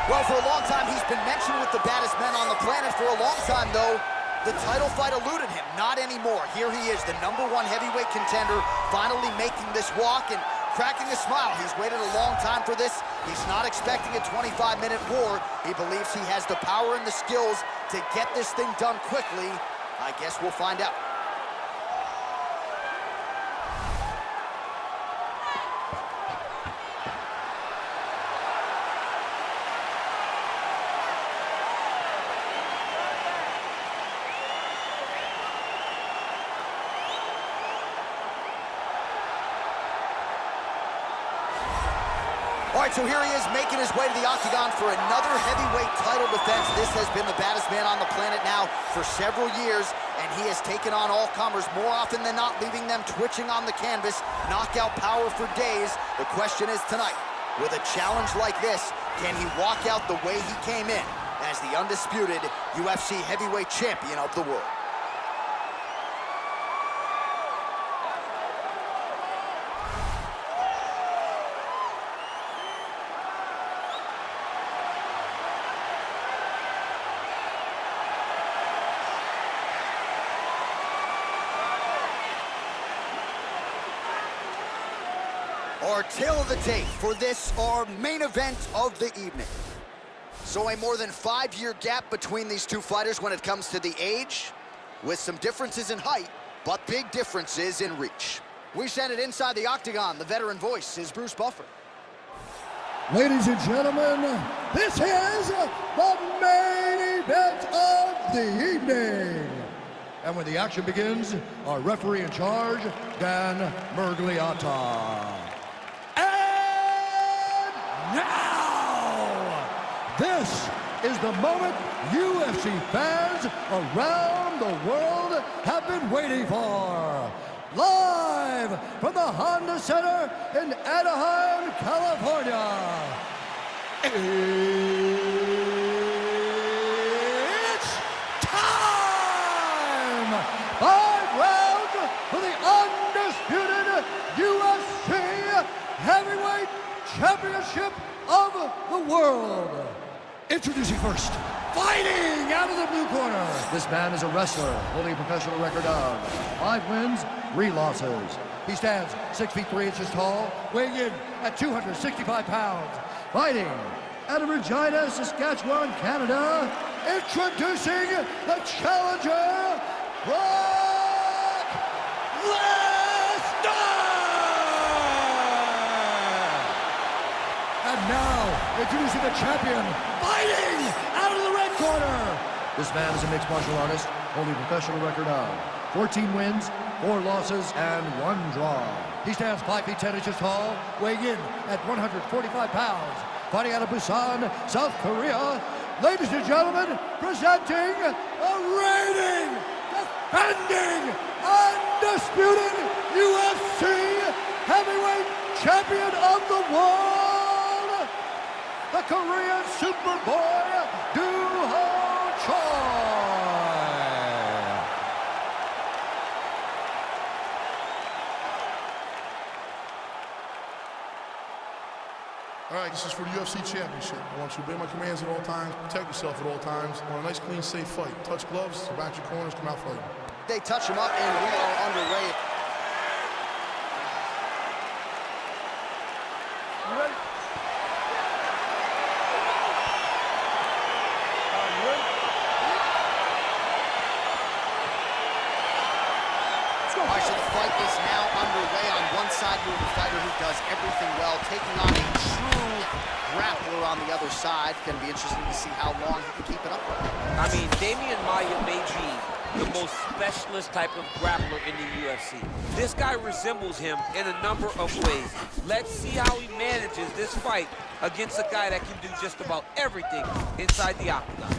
Well, for a long time, he's been mentioned with the baddest men on the planet. For a long time, though, the title fight eluded him. Not anymore. Here he is, the #1 heavyweight contender, finally making this walk and cracking a smile. He's waited a long time for this. He's not expecting a 25-minute war. He believes he has the power and the skills to get this thing done quickly. I guess we'll find out. All right, so here he is making his way to the octagon for another heavyweight title defense. This has been the baddest man on the planet now for several years, and he has taken on all comers more often than not, leaving them twitching on the canvas. Knockout power for days. The question is tonight, with a challenge like this, can he walk out the way he came in as the undisputed UFC heavyweight champion of the world? Our tale of the tape for this, our main event of the evening. So a more than 5-year gap between these two fighters when it comes to the age, with some differences in height, but big differences in reach. We send it inside the octagon. The veteran voice is Bruce Buffer. Ladies and gentlemen, this is the main event of the evening. And when the action begins, our referee in charge, Dan Mergliata. Now, this is the moment UFC fans around the world have been waiting for. Live from the Honda Center in Anaheim, California. It's time! 5 rounds for the undisputed UFC Heavyweight Championship of the world. Introducing first, fighting out of the blue corner. This man is a wrestler holding a professional record of 5 wins, 3 losses. He stands 6 feet 3 inches tall, weighing in at 265 pounds. Fighting out of Regina, Saskatchewan, Canada. Introducing the challenger, And now, introducing the champion, fighting out of the red corner. This man is a mixed martial artist, holding a professional record of 14 wins, 4 losses, and 1 draw. He stands 5 feet 10 inches tall, weighing in at 145 pounds. Fighting out of Busan, South Korea. Ladies and gentlemen, presenting a reigning, defending, undisputed UFC heavyweight champion of the world, the Korean Superboy, Doo-Ho Choi. All right, this is for the UFC Championship. I want you to obey my commands at all times, protect yourself at all times. I want a nice, clean, safe fight. Touch gloves, back your corners, come out fighting. They touch him up, and we are underway. You ready? All right, so the fight is now underway. On one side, you have a fighter who does everything well, taking on a true grappler on the other side. Going to be interesting to see how long he can keep it up. I mean, Damian Maia may be the most specialist type of grappler in the UFC. This guy resembles him in a number of ways. Let's see how he manages this fight against a guy that can do just about everything inside the octagon.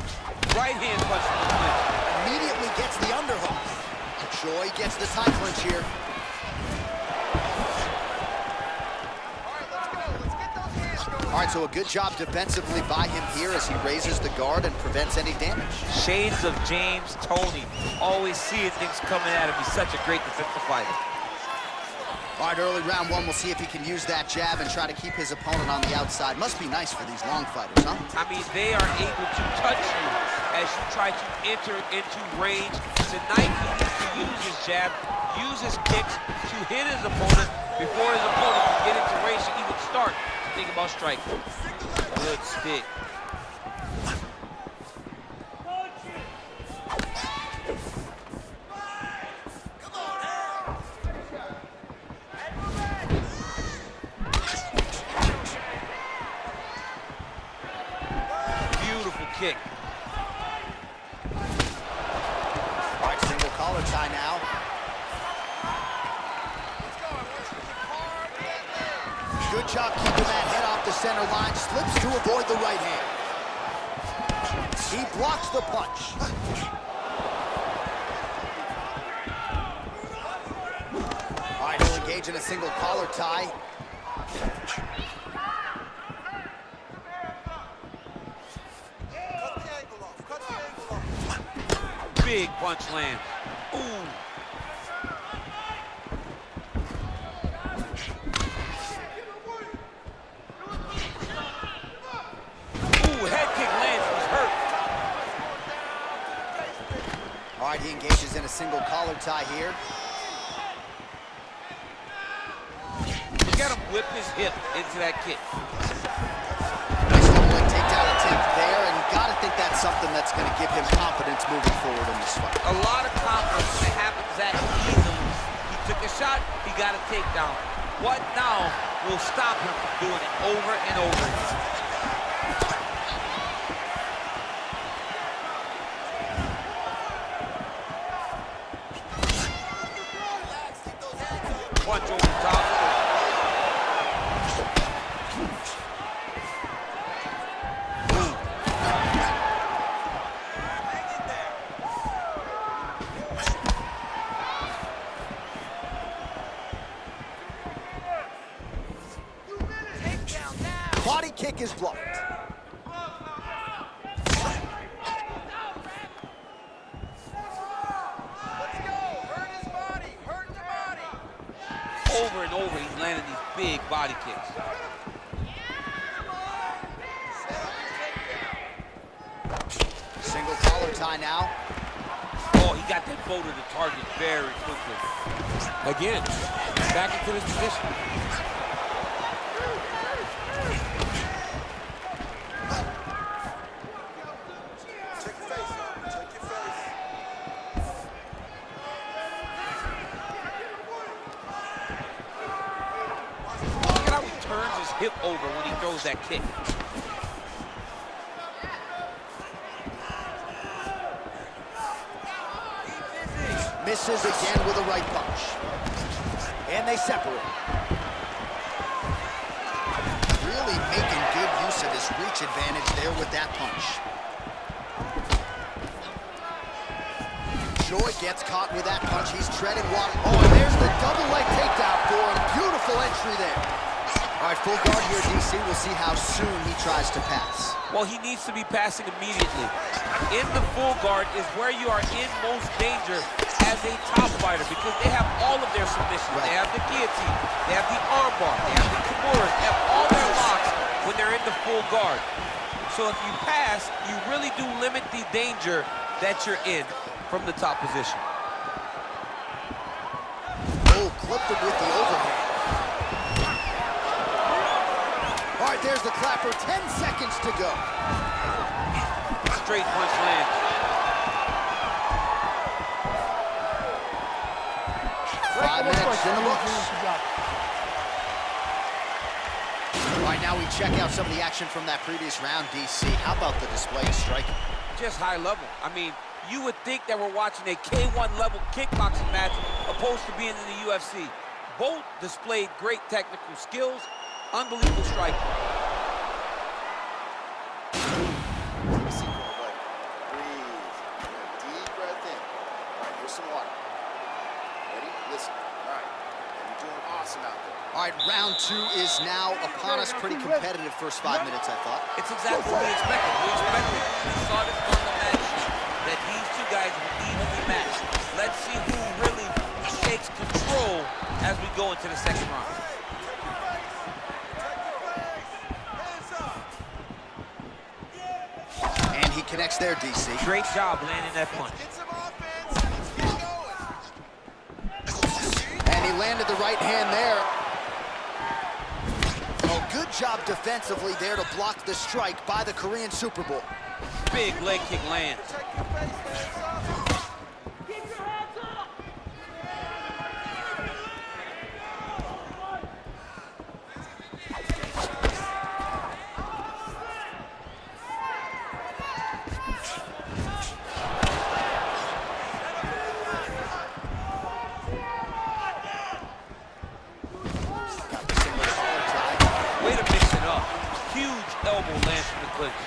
Right hand punch to the clinch. Immediately gets the underhook. Choi gets the tie clinch here. All right, so a good job defensively by him here as he raises the guard and prevents any damage. Shades of James Toney. Always seeing things coming at him. He's such a great defensive fighter. All right, early round one, we'll see if he can use that jab and try to keep his opponent on the outside. Must be nice for these long fighters, huh? I mean, they are able to touch you as you try to enter into range. Tonight, he needs to use his jab, use his kicks to hit his opponent before his opponent can get into range to even start to think about striking. Good stick. Kick. All right, single collar tie now. Good job keeping that head off the center line. Slips to avoid the right hand. He blocks the punch. All right, he'll engage in a single collar tie. Big punch lands. Ooh. Ooh, head kick lands, he's hurt. All right, he engages in a single collar tie here. You got him whip his hip into that kick. Nice double leg takedown attempt there, and you gotta think that's something that's gonna give him confidence moving forward in this fight. A lot of confidence when it happens that easily. He took a shot, he got a takedown. What now will stop him from doing it over and over again? Punch over the top. Body kick is blocked. Over and over, he's landing these big body kicks. Single collar tie now. Oh, he got that bow to the target very quickly. Again, back into this position. Look at how he turns his hip over when he throws that kick. Misses again with a right punch. And they separate. Really making good use of his reach advantage there with that punch. Joy gets caught with that punch. He's treading water. Oh, and there's the double leg takedown for him. Beautiful entry there. All right, full guard here, DC. We'll see how soon he tries to pass. Well, he needs to be passing immediately. In the full guard is where you are in most danger as a top fighter because they have all of their submissions. Right. They have the guillotine, they have the armbar, they have the kimuras, they have all their locks when they're in the full guard. So if you pass, you really do limit the danger that you're in from the top position. Oh, clipped him with the overhand. All right, there's the clapper. 10 seconds to go. Straight punch lands. 5 minutes in the books. All right, now we check out some of the action from that previous round, DC. How about the display of striking? Just high level. I mean, you would think that we're watching a K1 level kickboxing match opposed to being in the UFC. Both displayed great technical skills, unbelievable striking. Deep breath in. All right, here's some water. Ready? Listen. All right. You're doing awesome out there. All right, round 2 is now upon us. Pretty competitive first 5 minutes, I thought. It's exactly what we expected. We saw this on the match sheet, that these two guys were evenly matched. Let's see who really takes control as we go into the second round. And he connects there, DC. Great job landing that punch. And he landed the right hand there. Oh, good job defensively there to block the strike by the Korean Super Bowl. Big leg kick lands. Way to mix it up. Huge elbow lands from the clinch.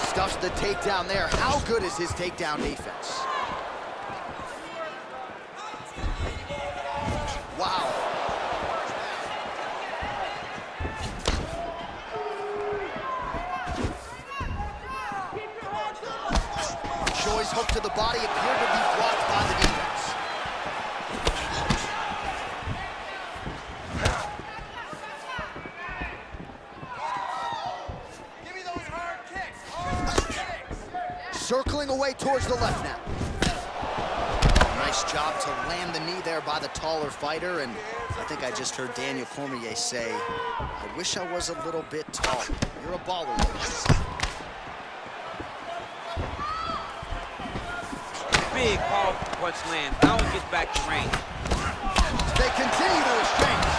Stuffs the takedown there. How good is his takedown defense? Wow. Choi's hook to the body appeared to be blocked by the defense. Circling away towards the left now. Nice job to land the knee there by the taller fighter, and I think I just heard Daniel Cormier say, I wish I was a little bit taller. You're a baller, Lucas. Big powerful punch lands. Now he gets back to range. They continue to exchange.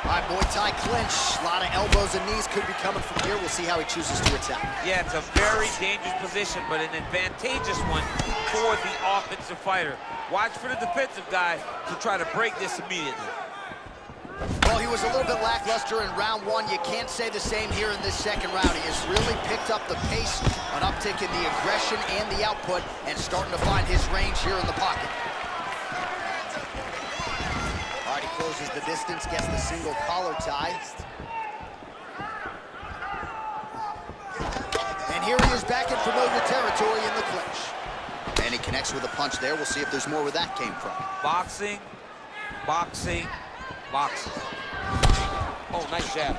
All right, Muay Thai clinch. A lot of elbows and knees could be coming from here. We'll see how he chooses to attack. Yeah, it's a very dangerous position, but an advantageous one for the offensive fighter. Watch for the defensive guy to try to break this immediately. Well, he was a little bit lackluster in round one. You can't say the same here in this second round. He has really picked up the pace, an uptick in the aggression and the output, and starting to find his range here in the pocket. All right, he closes the distance, gets the single collar tie. And here he is back in familiar territory in the clinch. And he connects with a punch there. We'll see if there's more where that came from. Boxing, boxing, boxing. Oh, nice jab.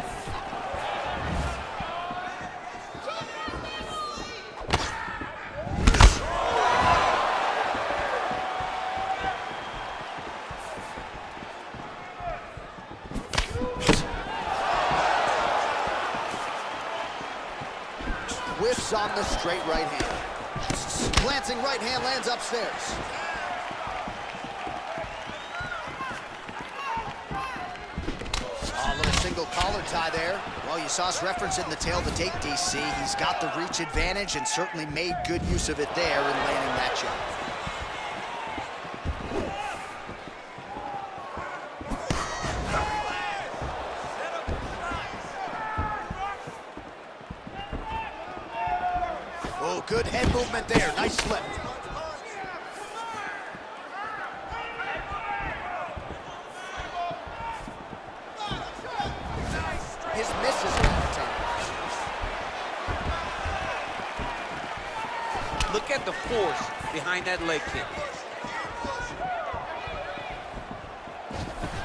Whiffs on the straight right hand. Glancing right hand lands upstairs. Oh, a little single collar tie there. Well, you saw us referencing the tail of the tape, DC. He's got the reach advantage and certainly made good use of it there in landing that jab. Oh, good head movement there. Nice slip. His misses all the time. Look at the force behind that leg kick.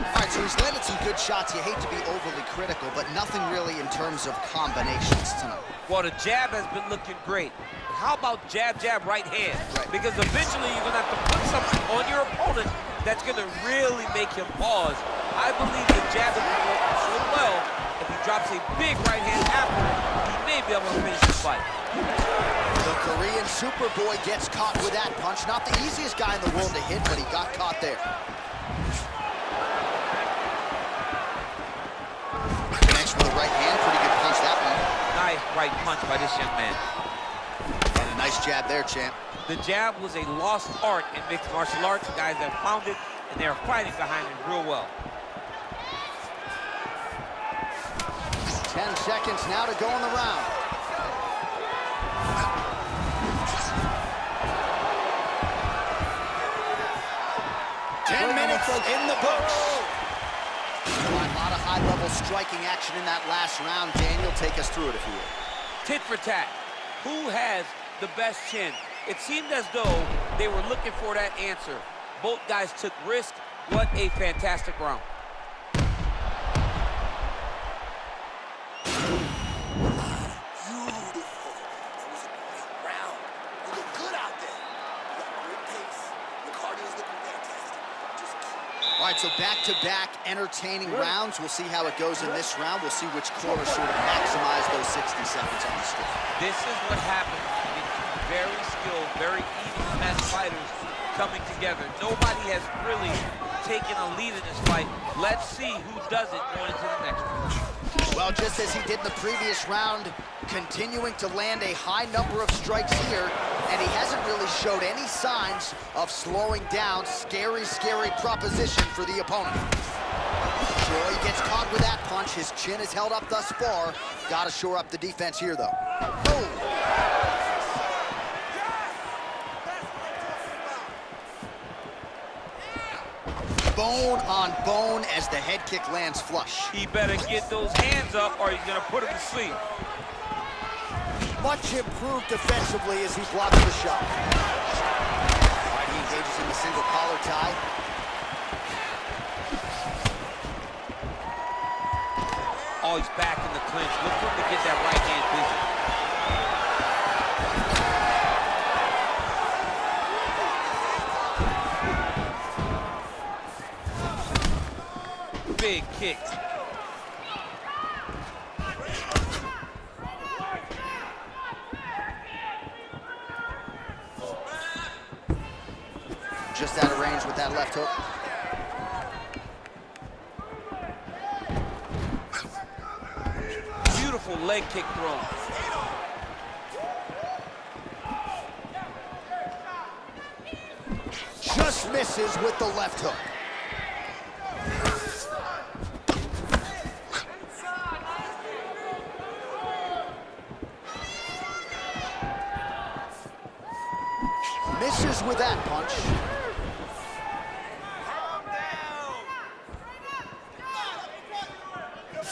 All right, so he's landed some good shots. You hate to be overly critical, but nothing really in terms of combinations tonight. Well, the jab has been looking great. But how about jab, jab, right hand? Right. Because eventually you're going to have to put something on your opponent that's going to really make him pause. I believe the jab has been working so well. If he drops a big right hand after it, he may be able to finish the fight. The Korean Superboy gets caught with that punch. Not the easiest guy in the world to hit, but he got caught there. Connects with the right hand. Pretty good punch, that one. Nice right punch by this young man. And a nice jab there, champ. The jab was a lost art in mixed martial arts. The guys have found it, and they're fighting behind it real well. 10 seconds now to go in the round. In the books. A lot of high-level striking action in that last round. Daniel, take us through it if you will. Tit for tat. Who has the best chin? It seemed as though they were looking for that answer. Both guys took risk. What a fantastic round. All right, so back-to-back entertaining rounds. We'll see how it goes in this round. We'll see which quarter sort of maximize those 60 seconds on the score. This is what happens when you get very skilled, very even match fighters coming together. Nobody has really taken a lead in this fight. Let's see who does it going into the next one. Well, just as he did in the previous round, continuing to land a high number of strikes here, and he hasn't really showed any signs of slowing down. Scary, scary proposition for the opponent. Sure, he gets caught with that punch. His chin is held up thus far. Got to shore up the defense here, though. Oh! Bone on bone as the head kick lands flush. He better get those hands up or he's gonna put him to sleep. Much improved defensively as he blocks the shot. All right, he engages in the single collar tie. Oh, he's back in the clinch. Look for him to get that right hand busy. Big kick. Just out of range with that left hook. Beautiful leg kick throw. Just misses with the left hook. Misses with that punch.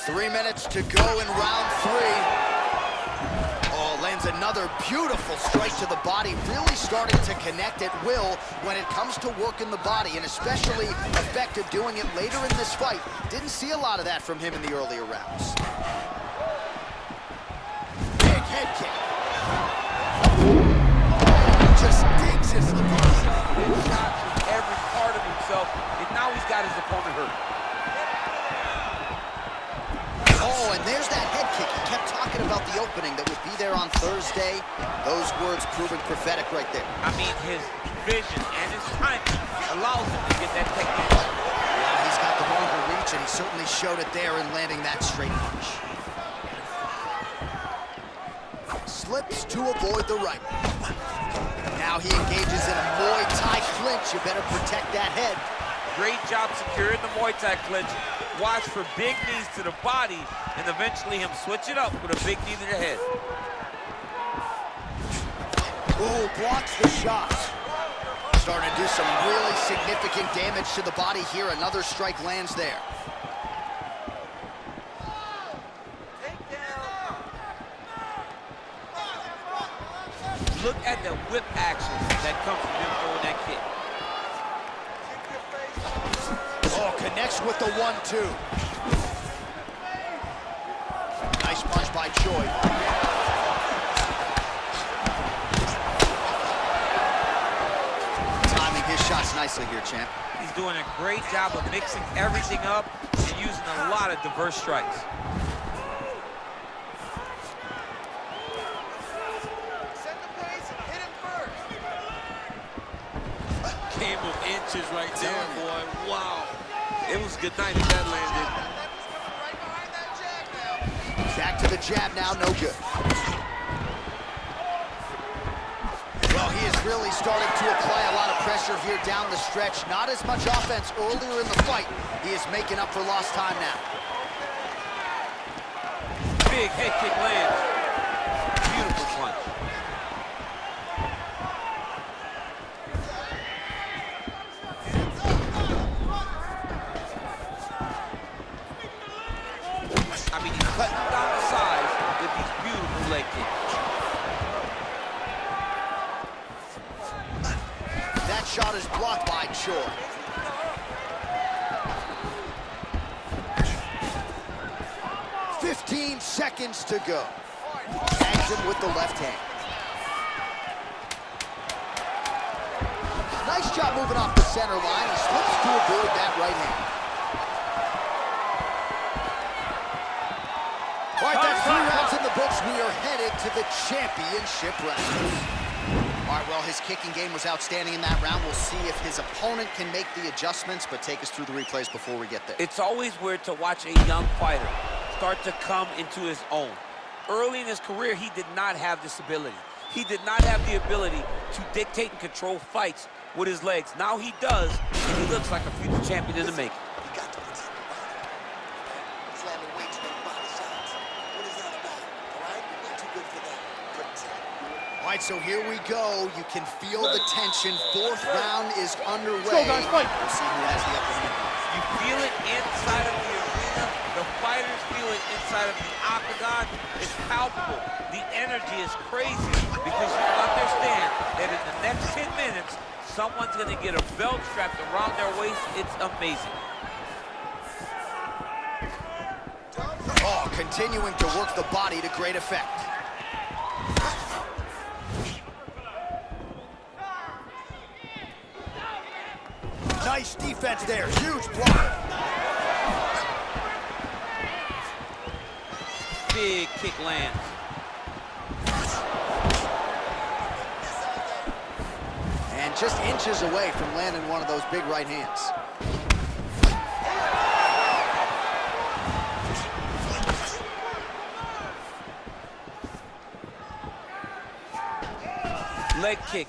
3 minutes to go in round 3. Oh, lands another beautiful strike to the body. Really starting to connect at will when it comes to working the body, and especially effective doing it later in this fight. Didn't see a lot of that from him in the earlier rounds. Big head kick. Just digs his opponent. Shot every part of himself, and now he's got his opponent hurt. Oh, and there's that head kick. He kept talking about the opening that would be there on Thursday. Those words proving prophetic right there. I mean, his vision and his timing allows him to get that technique. Yeah, he's got the longer reach, and he certainly showed it there in landing that straight punch. Slips to avoid the right. Now he engages in a Muay Thai clinch. You better protect that head. Great job securing the Muay Thai clinch. Watch for big knees to the body, and eventually him switch it up with a big knee to the head. Ooh, blocks the shot. Starting to do some really significant damage to the body here. Another strike lands there. Look at the whip action that comes from him throwing that kick. Oh, connects with the 1-2. Nice punch by Choi. Timing his shots nicely here, champ. He's doing a great job of mixing everything up and using a lot of diverse strikes. Game of inches right there, boy. Wow. It was good night if that landed. Back to the jab now, no good. Well, he is really starting to apply a lot of pressure here down the stretch. Not as much offense earlier in the fight. He is making up for lost time now. Big head kick lands. Beautiful punch. I mean, he's cutting down the size with these beautiful leg kicks. shot is blocked by Choi. "15 seconds to go." Tags him with the left hand. Nice job moving off the center line. He slips to avoid that right hand. All right, that's 3 rounds in the books. We are headed to the championship round. All right, well, his kicking game was outstanding in that round. We'll see if his opponent can make the adjustments, but take us through the replays before we get there. It's always weird to watch a young fighter start to come into his own. Early in his career, he did not have this ability. He did not have the ability to dictate and control fights with his legs. Now he does, and he looks like a future champion in the making. All right, so here we go. You can feel the tension. 4th round is underway. Let's go, guys, fight. We'll see who has the upper hand. You feel it inside of the arena. The fighters feel it inside of the octagon. It's palpable. The energy is crazy because you understand that in the next 10 minutes, someone's going to get a belt strapped around their waist. It's amazing. Oh, continuing to work the body to great effect. Nice defense there. Huge block. Big kick lands. And just inches away from landing one of those big right hands. Leg kick.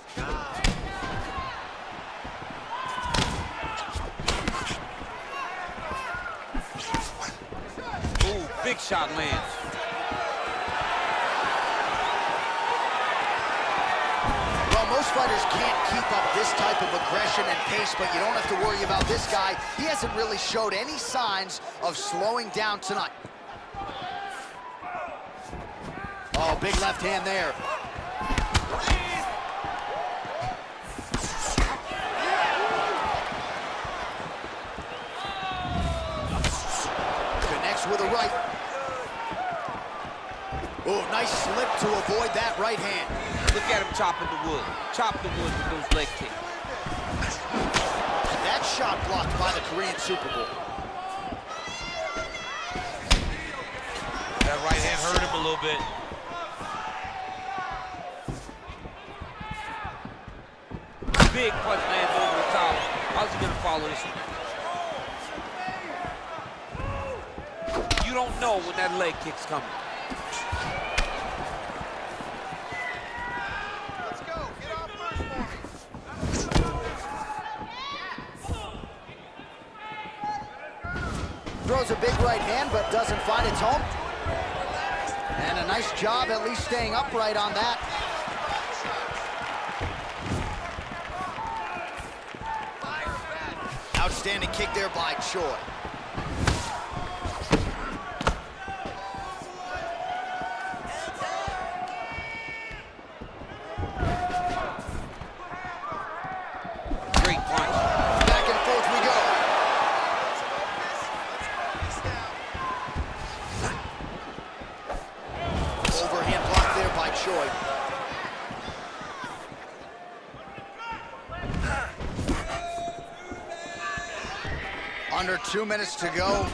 Ooh, big shot lands. Well, most fighters can't keep up this type of aggression and pace, but you don't have to worry about this guy. He hasn't really showed any signs of slowing down tonight. Oh, big left hand there. With a right. Oh, nice slip to avoid that right hand. Look at him chopping the wood. Chop the wood with those leg kicks. That shot blocked by the Korean Super Bowl. That right hand hurt him a little bit. Big punch lands over the top. How's he gonna follow this one? You don't know when that leg kick's coming. Let's go. Get off first one. Throws a big right hand, but doesn't find its home. And a nice job at least staying upright on that. Outstanding kick there by Choi. Great punch. Back and forth we go. Overhand block there by Choi. Under 2 minutes to go.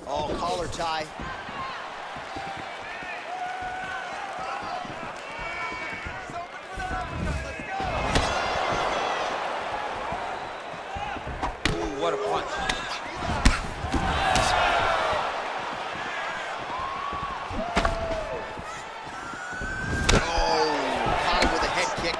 Oh, collar tie. Ooh, what a punch.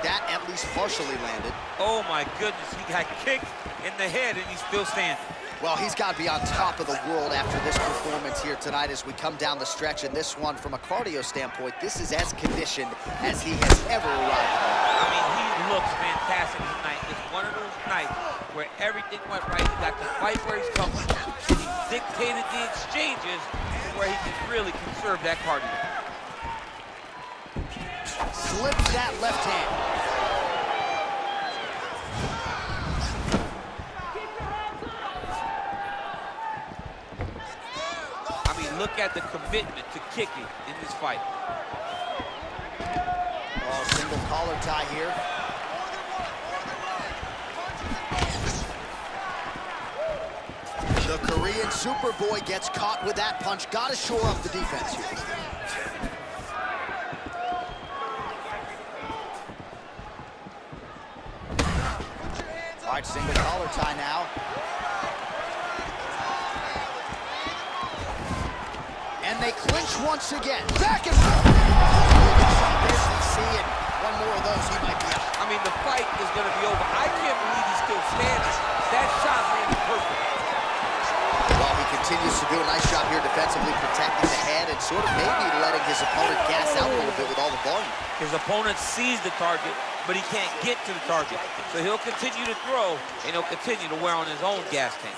That at least partially landed. Oh my goodness, he got kicked in the head and he's still standing. Well, he's got to be on top of the world after this performance here tonight as we come down the stretch. And this one, from a cardio standpoint, this is as conditioned as he has ever arrived. I mean, he looks fantastic tonight. It's one of those nights where everything went right. He got the fight where he's comfortable. He dictated the exchanges where he can really conserve that cardio. Slips that left hand. I mean, look at the commitment to kicking in this fight. Oh, single collar tie here. The Korean Superboy gets caught with that punch. Got to shore up the defense here. All right, single collar tie now. And they clinch once again. Back and forth. See it. One more of those, he might be out. I mean, the fight is going to be over. I can't believe he's still standing. That shot landed perfect. Well, he continues to do a nice job here defensively, protecting the head and sort of maybe letting his opponent gas out a little bit with all the volume. His opponent sees the target, but he can't get to the target. So he'll continue to throw, and he'll continue to wear on his own gas tank.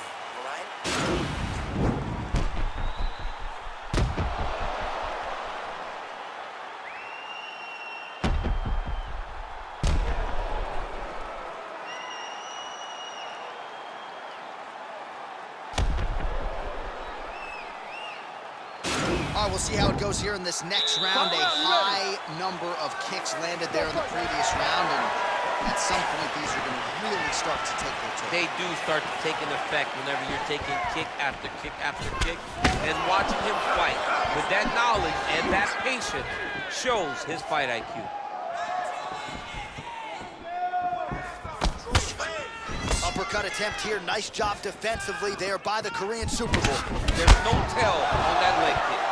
All right, we'll see how it goes here in this next round. A high number of kicks landed there in the previous round, and at some point, these are going to really start to take their toll. They do start to take an effect whenever you're taking kick after kick after kick, and watching him fight with that knowledge and that patience shows his fight IQ. Uppercut attempt here. Nice job defensively there by the Korean Superboy. There's no tell on that leg kick.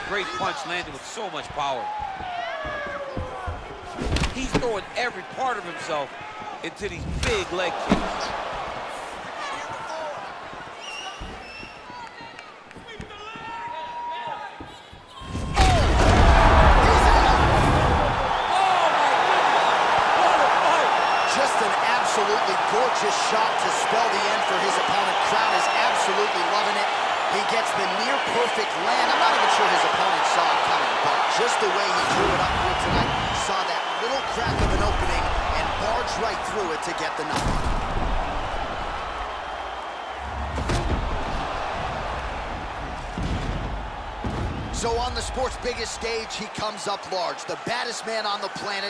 Great punch landed with so much power. He's throwing every part of himself into these big leg kicks. Absolutely gorgeous shot to spell the end for his opponent. Crowd is absolutely loving it. He gets the near perfect land. I'm not even sure his opponent saw it coming, but just the way he drew it up here tonight, saw that little crack of an opening and barged right through it to get the knockout. So on the sport's biggest stage, he comes up large. The baddest man on the planet.